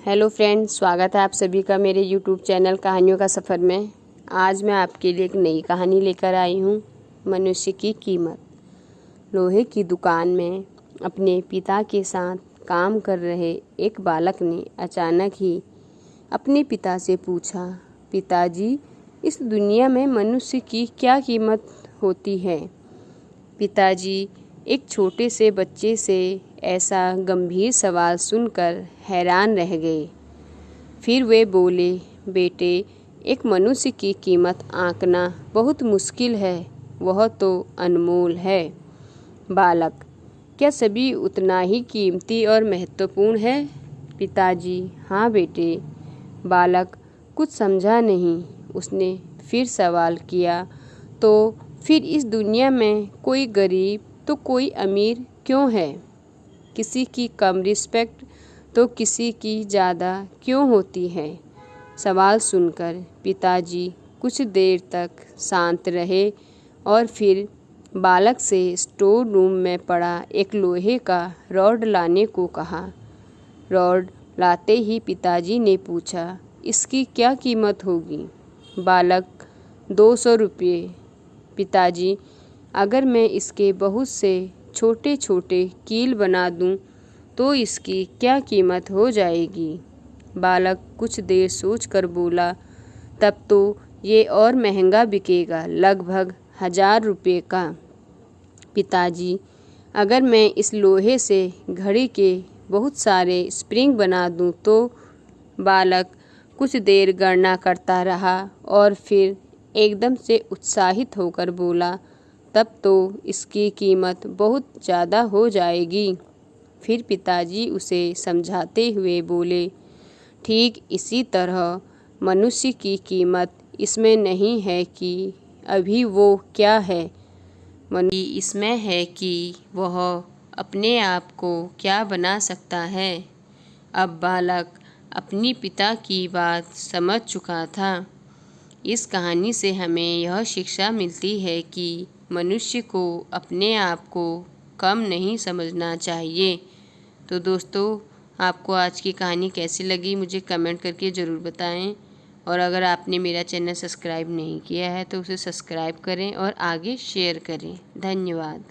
Hello friends, स्वागत है आप सभी का मेरे यूट्यूब चैनल कहानियों का सफ़र में। आज मैं आपके लिए एक नई कहानी लेकर आई हूँ, मनुष्य की कीमत। लोहे की दुकान में अपने पिता के साथ काम कर रहे एक बालक ने अचानक ही अपने पिता से पूछा, पिताजी, इस दुनिया में मनुष्य की क्या कीमत होती है? पिताजी एक छोटे से बच्चे से ऐसा गंभीर सवाल सुनकर हैरान रह गए। फिर वे बोले, बेटे, एक मनुष्य की कीमत आंकना बहुत मुश्किल है, वह तो अनमोल है। बालक, क्या सभी उतना ही कीमती और महत्वपूर्ण है? पिताजी, हाँ बेटे। बालक कुछ समझा नहीं। उसने फिर सवाल किया, तो फिर इस दुनिया में कोई गरीब तो कोई अमीर क्यों है? किसी की कम रिस्पेक्ट तो किसी की ज़्यादा क्यों होती है? सवाल सुनकर पिताजी कुछ देर तक शांत रहे और फिर बालक से स्टोर रूम में पड़ा एक लोहे का रॉड लाने को कहा। रॉड लाते ही पिताजी ने पूछा, इसकी क्या कीमत होगी? बालक, 200 रुपये। पिताजी, अगर मैं इसके बहुत से छोटे छोटे कील बना दूं तो इसकी क्या कीमत हो जाएगी? बालक कुछ देर सोचकर बोला, तब तो ये और महंगा बिकेगा, लगभग 1000 रुपये का। पिताजी, अगर मैं इस लोहे से घड़ी के बहुत सारे स्प्रिंग बना दूं तो? बालक कुछ देर गणना करता रहा और फिर एकदम से उत्साहित होकर बोला, तब तो इसकी कीमत बहुत ज़्यादा हो जाएगी। फिर पिताजी उसे समझाते हुए बोले, ठीक इसी तरह मनुष्य की कीमत इसमें नहीं है कि अभी वो क्या है, मनुष्य इसमें है कि वह अपने आप को क्या बना सकता है। अब बालक अपनी पिता की बात समझ चुका था। इस कहानी से हमें यह शिक्षा मिलती है कि मनुष्य को अपने आप को कम नहीं समझना चाहिए। तो दोस्तों, आपको आज की कहानी कैसी लगी मुझे कमेंट करके ज़रूर बताएं। और अगर आपने मेरा चैनल सब्सक्राइब नहीं किया है तो उसे सब्सक्राइब करें और आगे शेयर करें। धन्यवाद।